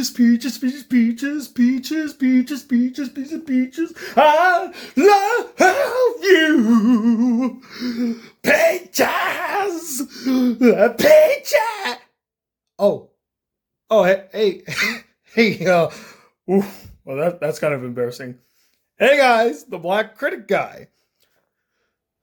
peaches, peaches, peaches, peaches, peaches, peaches, peaches, peaches. I love you. Peaches, peaches. Oh, hey, hey, well, that's kind of embarrassing. Hey guys, the Black Critic Guy.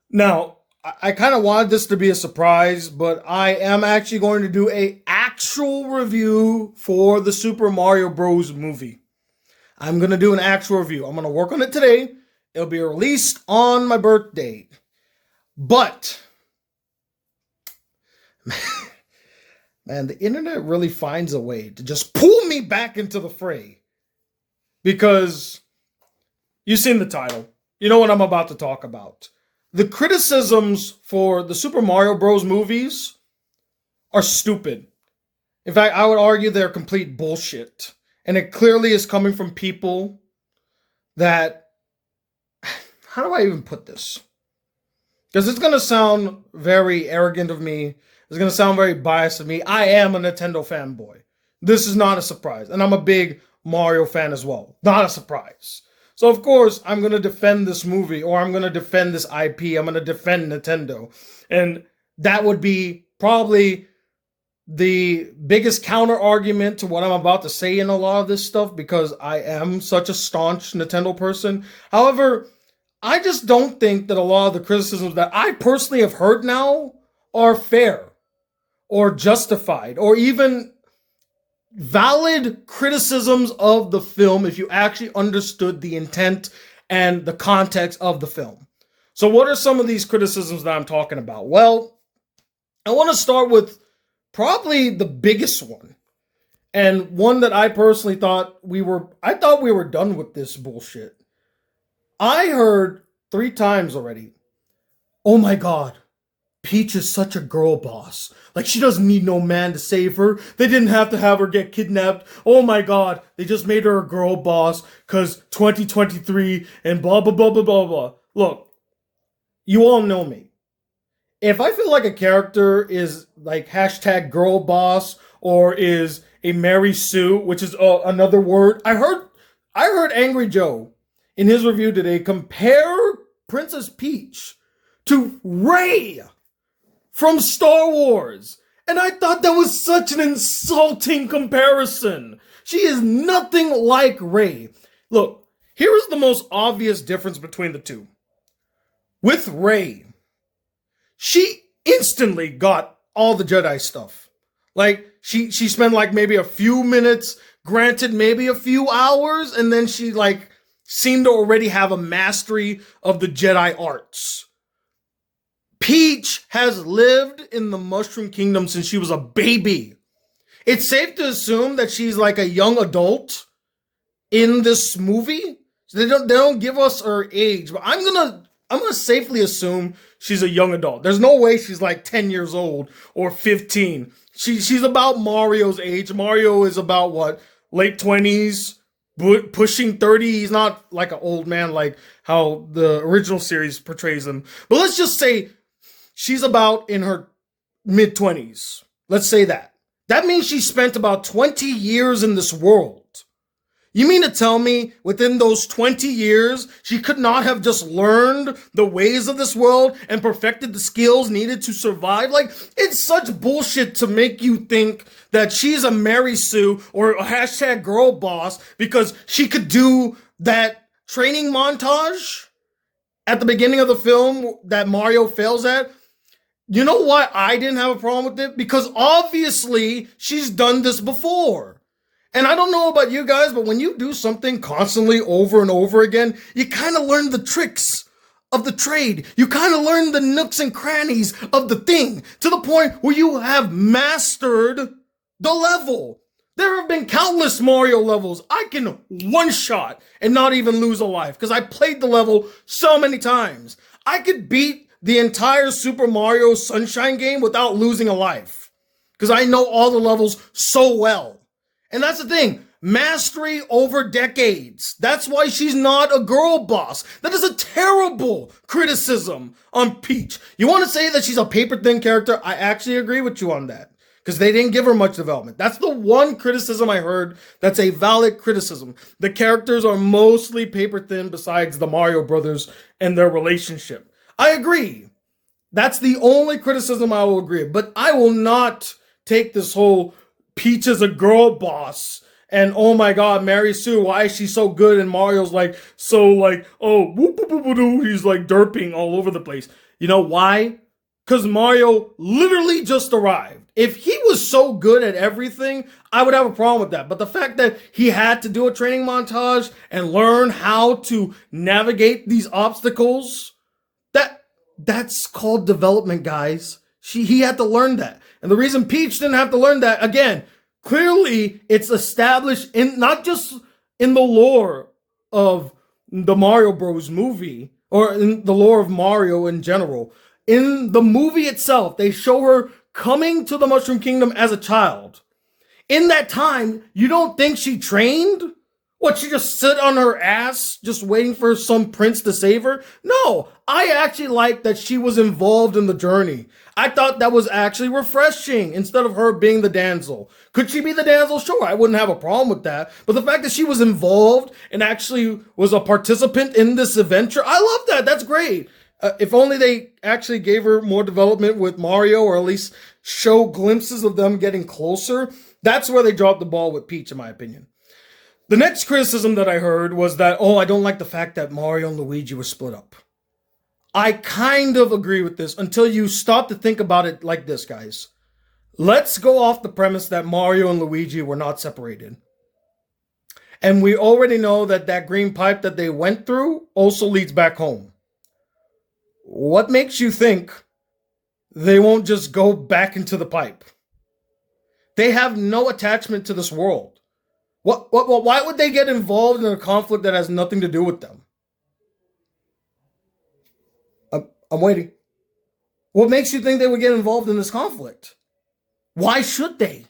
Now, I kind of wanted this to be a surprise, but I am actually going to do a actual review for the Super Mario Bros. Movie. I'm going to do an actual review. I'm going to work on it today. It'll be released on my birthday. But, man, the internet really finds a way to just pull me back into the fray. Because you've seen the title. You know what I'm about to talk about. The criticisms for the Super Mario Bros. Movies are stupid. In fact, I would argue they're complete bullshit. And it clearly is coming from people that... How do I even put this? Because it's going to sound very arrogant of me. It's going to sound very biased of me. I am a Nintendo fanboy. This is not a surprise. And I'm a big Mario fan as well. Not a surprise. So, of course, I'm going to defend this movie, or I'm going to defend this IP. I'm going to defend Nintendo. And that would be probably the biggest counter argument to what I'm about to say in a lot of this stuff, because I am such a staunch Nintendo person. However, I just don't think that a lot of the criticisms that I personally have heard now are fair or justified or even valid criticisms of the film if you actually understood the intent and the context of the film. So what are some of these criticisms that I'm talking about? Well, I want to start with probably the biggest one, and one that I personally thought we were done with this bullshit. I heard 3 times already, oh my god, Peach is such a girl boss. Like, she doesn't need no man to save her. They didn't have to have her get kidnapped. Oh my god, they just made her a girl boss because 2023 and blah, blah, blah, blah, blah, blah. Look, you all know me. If I feel like a character is like hashtag girl boss or is a Mary Sue, which is another word. I heard Angry Joe in his review today compare Princess Peach to Rey from Star Wars. And I thought that was such an insulting comparison. She is nothing like Rey. Look, here is the most obvious difference between the two. With Rey, she instantly got all the Jedi stuff. Like, she spent like maybe a few minutes, granted maybe a few hours, and then she like seemed to already have a mastery of the Jedi arts. Peach has lived in the Mushroom Kingdom since she was a baby. It's safe to assume that she's like a young adult in this movie. They don't give us her age, but I'm gonna safely assume she's a young adult. There's no way she's like 10 years old or 15. She's about Mario's age. Mario is about what? Late 20s, pushing 30. He's not like an old man like how the original series portrays him. But let's just say she's about in her mid-20s. Let's say that. That means she spent about 20 years in this world. You mean to tell me within those 20 years, she could not have just learned the ways of this world and perfected the skills needed to survive? Like, it's such bullshit to make you think that she's a Mary Sue or a hashtag girl boss because she could do that training montage at the beginning of the film that Mario fails at. You know why I didn't have a problem with it? Because obviously she's done this before. And I don't know about you guys, but when you do something constantly over and over again, you kind of learn the tricks of the trade. You kind of learn the nooks and crannies of the thing to the point where you have mastered the level. There have been countless Mario levels I can one-shot and not even lose a life because I played the level so many times. I could beat the entire Super Mario Sunshine game without losing a life because I know all the levels so well. And that's the thing, mastery over decades. That's why she's not a girl boss. That is a terrible criticism on Peach. You want to say that she's a paper-thin character? I actually agree with you on that. because they didn't give her much development. That's the one criticism I heard that's a valid criticism. The characters are mostly paper thin besides the Mario brothers and their relationship. I agree. That's the only criticism I will agree. But I will not take this whole Peach is a girl boss and oh my god, Mary Sue, why is she so good? And Mario's like, so like, oh, whoop, whoop, whoop, whoop, he's like derping all over the place. You know why? Because Mario literally just arrived. If he was so good at everything, I would have a problem with that. But the fact that he had to do a training montage and learn how to navigate these obstacles, that's called development, guys. He had to learn that. And the reason Peach didn't have to learn that, again, clearly it's established in not just in the lore of the Mario Bros. Movie, or in the lore of Mario in general. In the movie itself, they show her coming to the Mushroom Kingdom as a child. In that time, you don't think she trained? What, she just sit on her ass just waiting for some prince to save her? No, I actually like that she was involved in the journey. I thought that was actually refreshing instead of her being the damsel. Could she be the damsel? Sure, I wouldn't have a problem with that. But the fact that she was involved and actually was a participant in this adventure, I love that. That's great. If only they actually gave her more development with Mario, or at least show glimpses of them getting closer. That's where they dropped the ball with Peach, in my opinion. The next criticism that I heard was that, oh, I don't like the fact that Mario and Luigi were split up. I kind of agree with this until you stop to think about it like this, guys. Let's go off the premise that Mario and Luigi were not separated. And we already know that that green pipe that they went through also leads back home. What makes you think they won't just go back into the pipe? They have no attachment to this world. Why would they get involved in a conflict that has nothing to do with them? I'm waiting. What makes you think they would get involved in this conflict? Why should they?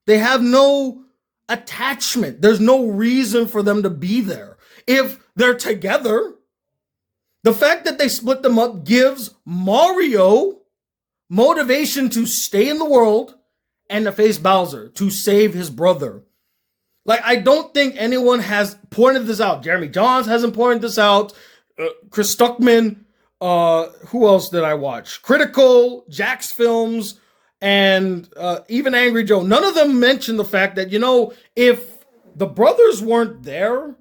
They have no attachment. There's no reason for them to be there. If they're together, the fact that they split them up gives Mario motivation to stay in the world and to face Bowser, to save his brother. Like, I don't think anyone has pointed this out. Jeremy Johns hasn't pointed this out. Chris Stuckman, who else did I watch? Critical, Jack's Films, and even Angry Joe. None of them mentioned the fact that, you know, if the brothers weren't there,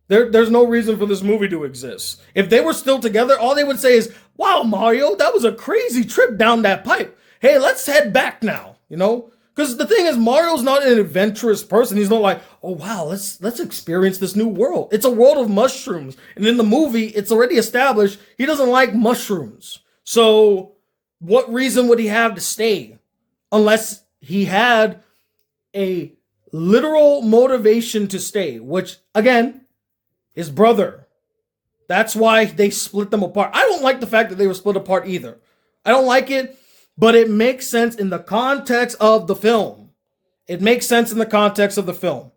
there's no reason for this movie to exist. If they were still together, all they would say is, wow, Mario, that was a crazy trip down that pipe. Hey, let's head back now, you know? Because the thing is, Mario's not an adventurous person. He's not like, oh, wow, let's experience this new world. It's a world of mushrooms. And in the movie, it's already established he doesn't like mushrooms. So what reason would he have to stay? Unless he had a literal motivation to stay, which, again, his brother. That's why they split them apart. I don't like the fact that they were split apart either. I don't like it. But it makes sense in the context of the film. It makes sense in the context of the film.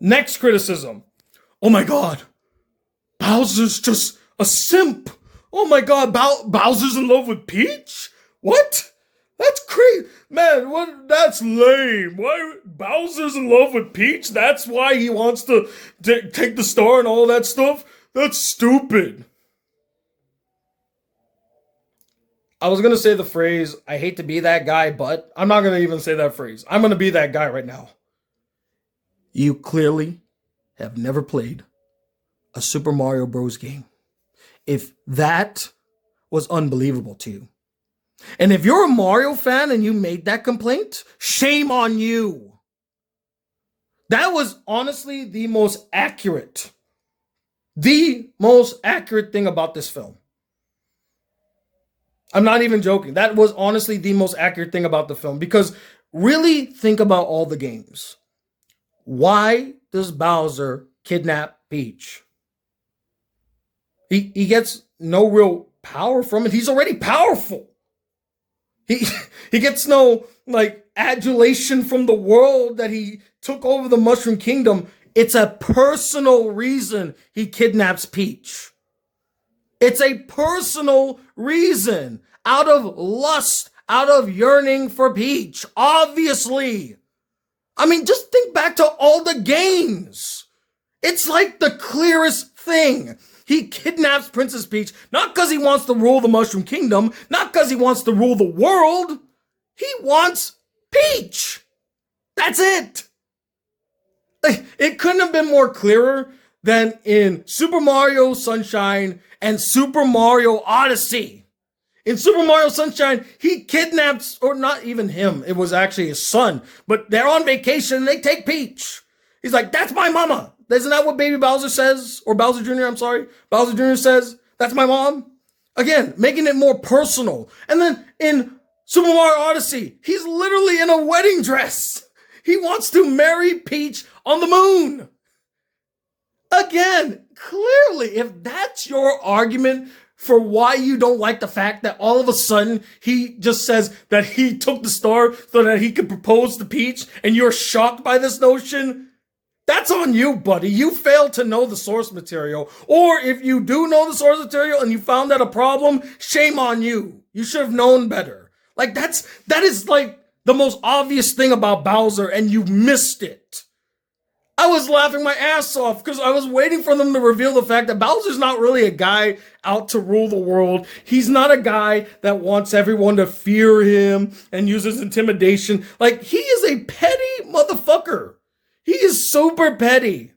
Next criticism. Oh my god. Bowser's just a simp. Oh my god, Bowser's in love with Peach? What? That's crazy. Man, what? That's lame. Why? Bowser's in love with Peach? That's why he wants to take the star and all that stuff? That's stupid. I was going to say the phrase, I hate to be that guy, but I'm not going to even say that phrase. I'm going to be that guy right now. You clearly have never played a Super Mario Bros. Game. If that was unbelievable to you. And if you're a Mario fan and you made that complaint, shame on you. That was honestly the most accurate thing about this film. I'm not even joking. That was honestly the most accurate thing about the film, because really think about all the games. Why does Bowser kidnap Peach? He gets no real power from it. He's already powerful. He gets no adulation from the world that he took over the Mushroom Kingdom. It's a personal reason he kidnaps Peach. It's a personal reason, out of lust, out of yearning for Peach, obviously. I mean, just think back to all the games. It's like the clearest thing. He kidnaps Princess Peach, not because he wants to rule the Mushroom Kingdom, not because he wants to rule the world. He wants Peach. That's it. It couldn't have been more clearer than in Super Mario Sunshine and Super Mario Odyssey. In Super Mario Sunshine, he kidnaps, or not even him, it was actually his son, but they're on vacation and they take Peach. He's like, that's my mama. Isn't that what Baby Bowser says? Or Bowser Jr., I'm sorry. Bowser Jr. says, that's my mom. Again, making it more personal. And then in Super Mario Odyssey, he's literally in a wedding dress. He wants to marry Peach on the moon. Again, clearly, if that's your argument for why you don't like the fact that all of a sudden he just says that he took the star so that he could propose to Peach, and you're shocked by this notion, that's on you, buddy. You failed to know the source material. Or if you do know the source material and you found that a problem, shame on you. You should have known better. Like, that is like the most obvious thing about Bowser, and you missed it. I was laughing my ass off because I was waiting for them to reveal the fact that Bowser's not really a guy out to rule the world. He's not a guy that wants everyone to fear him and uses intimidation. Like, he is a petty motherfucker. He is super petty.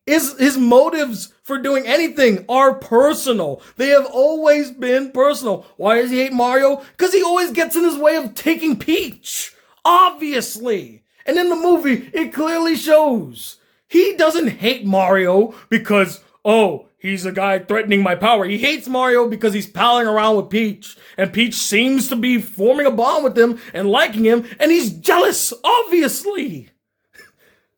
His motives for doing anything are personal. They have always been personal. Why does he hate Mario? Because he always gets in his way of taking Peach. Obviously. And in the movie, it clearly shows. He doesn't hate Mario because, oh, he's a guy threatening my power. He hates Mario because he's palling around with Peach. And Peach seems to be forming a bond with him and liking him. And he's jealous, obviously.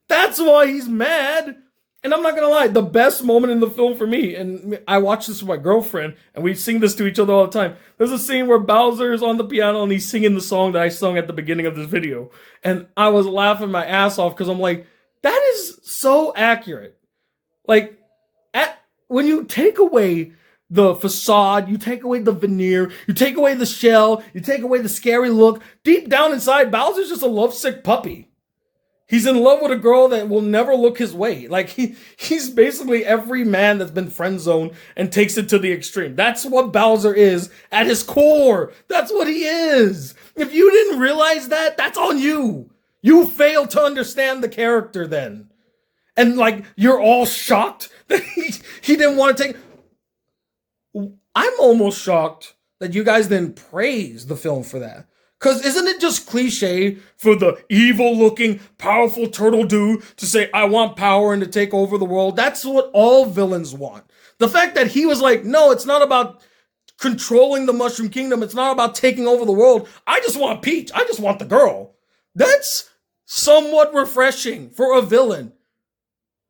That's why he's mad. And I'm not gonna lie, the best moment in the film for me, and I watch this with my girlfriend, and we sing this to each other all the time. There's a scene where Bowser is on the piano and he's singing the song that I sung at the beginning of this video. And I was laughing my ass off because I'm like, that is so accurate. Like, when you take away the facade, you take away the veneer, you take away the shell, you take away the scary look, deep down inside, Bowser's just a lovesick puppy. He's in love with a girl that will never look his way. Like, he's basically every man that's been friend zoned and takes it to the extreme. That's what Bowser is at his core. That's what he is. If you didn't realize that, that's on you. You failed to understand the character then. And like, you're all shocked that he didn't want to take... I'm almost shocked that you guys didn't praise the film for that. Because isn't it just cliche for the evil-looking, powerful turtle dude to say, I want power and to take over the world? That's what all villains want. The fact that he was like, no, it's not about controlling the Mushroom Kingdom. It's not about taking over the world. I just want Peach. I just want the girl. That's somewhat refreshing for a villain.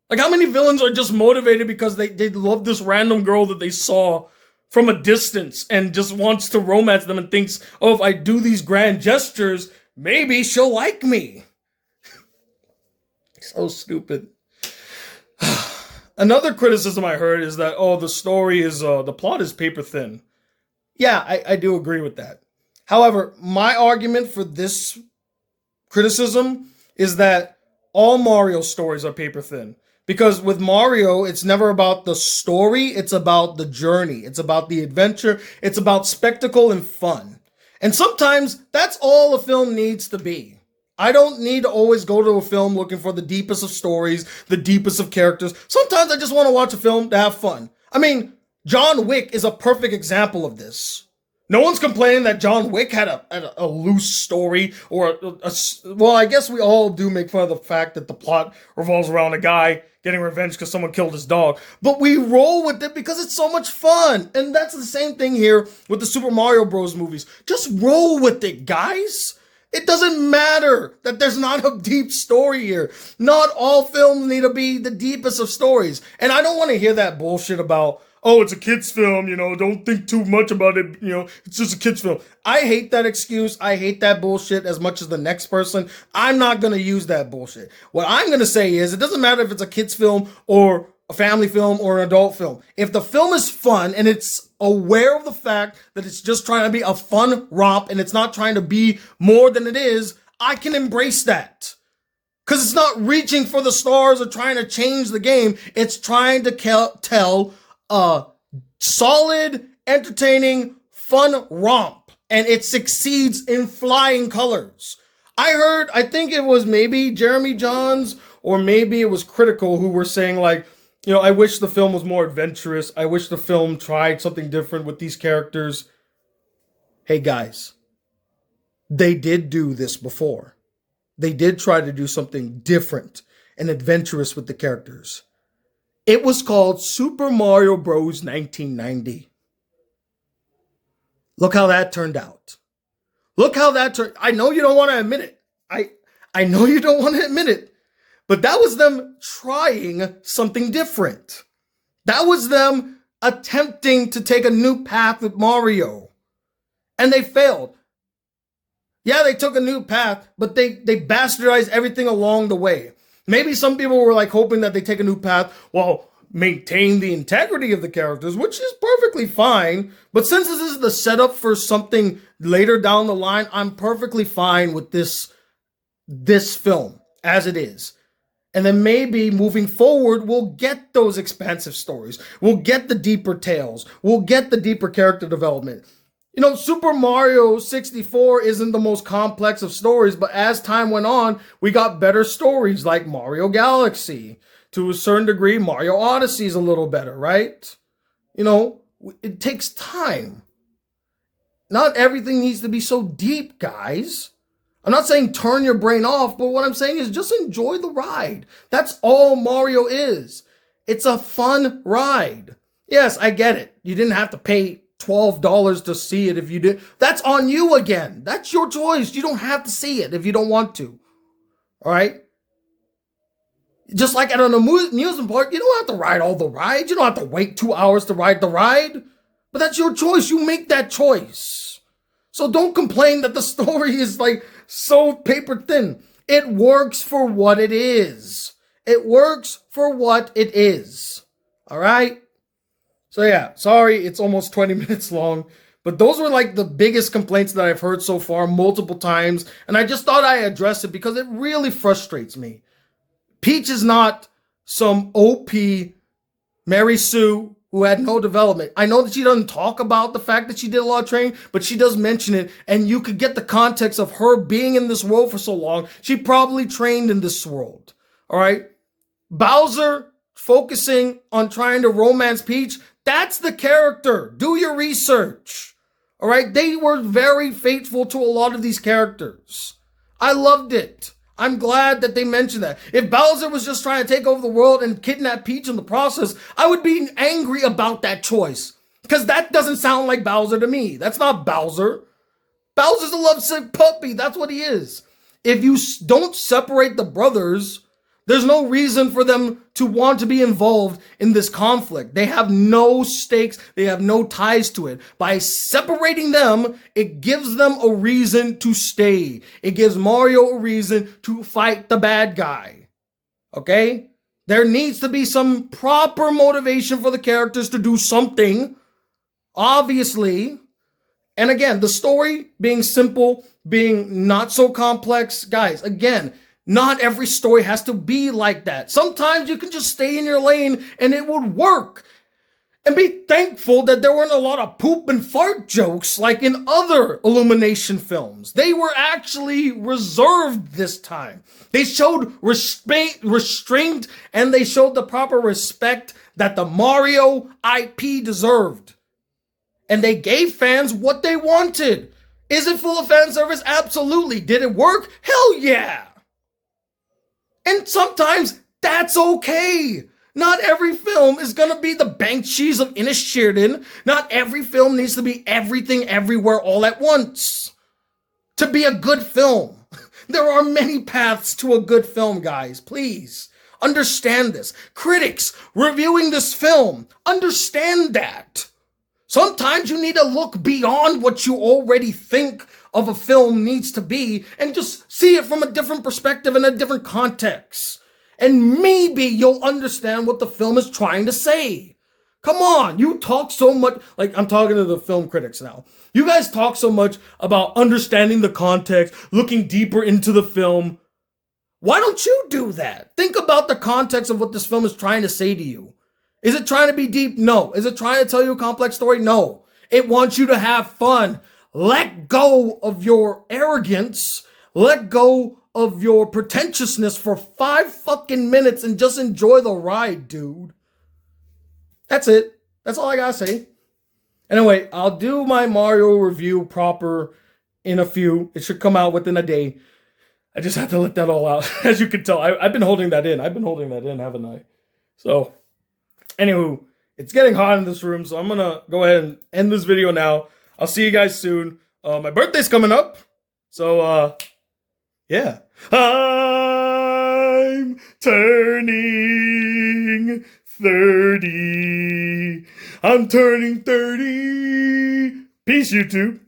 Like, how many villains are just motivated because they love this random girl that they saw from a distance and just wants to romance them and thinks, oh, if I do these grand gestures, maybe she'll like me. So stupid. Another criticism I heard is that, oh, the story is, the plot is paper thin. Yeah, I do agree with that. However, my argument for this criticism is that all Mario stories are paper thin. Because with Mario, it's never about the story, it's about the journey. It's about the adventure, it's about spectacle and fun. And sometimes that's all a film needs to be. I don't need to always go to a film looking for the deepest of stories, the deepest of characters. Sometimes I just want to watch a film to have fun. I mean, John Wick is a perfect example of this. No one's complaining that John Wick had a loose story or well, I guess we all do make fun of the fact that the plot revolves around a guy getting revenge because someone killed his dog. But we roll with it because it's so much fun. And that's the same thing here with the Super Mario Bros. Movies. Just roll with it, guys. It doesn't matter that there's not a deep story here. Not all films need to be the deepest of stories. And I don't want to hear that bullshit about, oh, it's a kid's film, don't think too much about it, it's just a kid's film. I hate that excuse. I hate that bullshit as much as the next person. I'm not going to use that bullshit. What I'm going to say is, it doesn't matter if it's a kid's film or a family film or an adult film. If the film is fun and it's aware of the fact that it's just trying to be a fun romp and it's not trying to be more than it is, I can embrace that. Because it's not reaching for the stars or trying to change the game. It's trying to tell a solid, entertaining, fun romp. And it succeeds in flying colors. I think it was maybe Jeremy Johns or maybe it was Critical who were saying like, you know, I wish the film was more adventurous. I wish the film tried something different with these characters. Hey guys, they did do this before. They did try to do something different and adventurous with the characters. It was called Super Mario Bros. 1990. Look how that turned out. Look how that turned. I know you don't want to admit it. I know you don't want to admit it. But that was them trying something different. That was them attempting to take a new path with Mario. And they failed. Yeah, they took a new path, but they bastardized everything along the way. Maybe some people were like hoping that they take a new path while maintain the integrity of the characters, which is perfectly fine. But since this is the setup for something later down the line, I'm perfectly fine with this film as it is. And then maybe moving forward, we'll get those expansive stories. We'll get the deeper tales. We'll get the deeper character development. You know, Super Mario 64 isn't the most complex of stories, but as time went on, we got better stories like Mario Galaxy. To a certain degree, Mario Odyssey is a little better, right? You know, it takes time. Not everything needs to be so deep, guys. I'm not saying turn your brain off, but what I'm saying is just enjoy the ride. That's all Mario is. It's a fun ride. Yes, I get it. You didn't have to pay $12 to see it if you did. That's on you again. That's your choice. You don't have to see it if you don't want to. All right? Just like at an amusement park, you don't have to ride all the rides. You don't have to wait 2 hours to ride the ride. But that's your choice. You make that choice. So don't complain that the story is like so paper thin. It works for what it is. It works for what it is. All right? So yeah, sorry, it's almost 20 minutes long. But those were like the biggest complaints that I've heard so far multiple times. And I just thought I'd address it because it really frustrates me. Peach is not some OP Mary Sue who had no development. I know that she doesn't talk about the fact that she did a lot of training, but she does mention it. And you could get the context of her being in this world for so long. She probably trained in this world. All right? Bowser focusing on trying to romance Peach. That's the character. Do your research. All right? They were very faithful to a lot of these characters. I loved it. I'm glad that they mentioned that. If Bowser was just trying to take over the world and kidnap Peach in the process, I would be angry about that choice. Because that doesn't sound like Bowser to me. That's not Bowser. Bowser's a lovesick puppy. That's what he is. If you don't separate the brothers, there's no reason for them to want to be involved in this conflict. They have no stakes. They have no ties to it. By separating them, it gives them a reason to stay. It gives Mario a reason to fight the bad guy. Okay? There needs to be some proper motivation for the characters to do something. Obviously. And again, the story being simple, being not so complex. Guys, again, not every story has to be like that. Sometimes you can just stay in your lane and it would work. And be thankful that there weren't a lot of poop and fart jokes like in other Illumination films. They were actually reserved this time. They showed restraint and they showed the proper respect that the Mario IP deserved. And they gave fans what they wanted. Is it full of fan service? Absolutely. Did it work? Hell yeah. And sometimes that's okay. Not every film is going to be the Banshees of Inisherin. Not every film needs to be everything everywhere all at once. To be a good film. There are many paths to a good film, guys. Please understand this. Critics reviewing this film, understand that. Sometimes you need to look beyond what you already think of a film needs to be and just see it from a different perspective in a different context. And maybe you'll understand what the film is trying to say. Come on, you talk so much, like I'm talking to the film critics now. You guys talk so much about understanding the context, looking deeper into the film. Why don't you do that? Think about the context of what this film is trying to say to you. Is it trying to be deep? No. Is it trying to tell you a complex story? No. It wants you to have fun. Let go of your arrogance. Let go of your pretentiousness for 5 fucking minutes and just enjoy the ride, dude. That's it. That's all I gotta say. Anyway, I'll do my Mario review proper in a few. It should come out within a day. I just have to let that all out. As you can tell, I've been holding that in. Haven't I? So, anywho, it's getting hot in this room, so I'm gonna go ahead and end this video now. I'll see you guys soon. My birthday's coming up, so yeah. I'm turning 30. I'm turning 30. Peace, YouTube.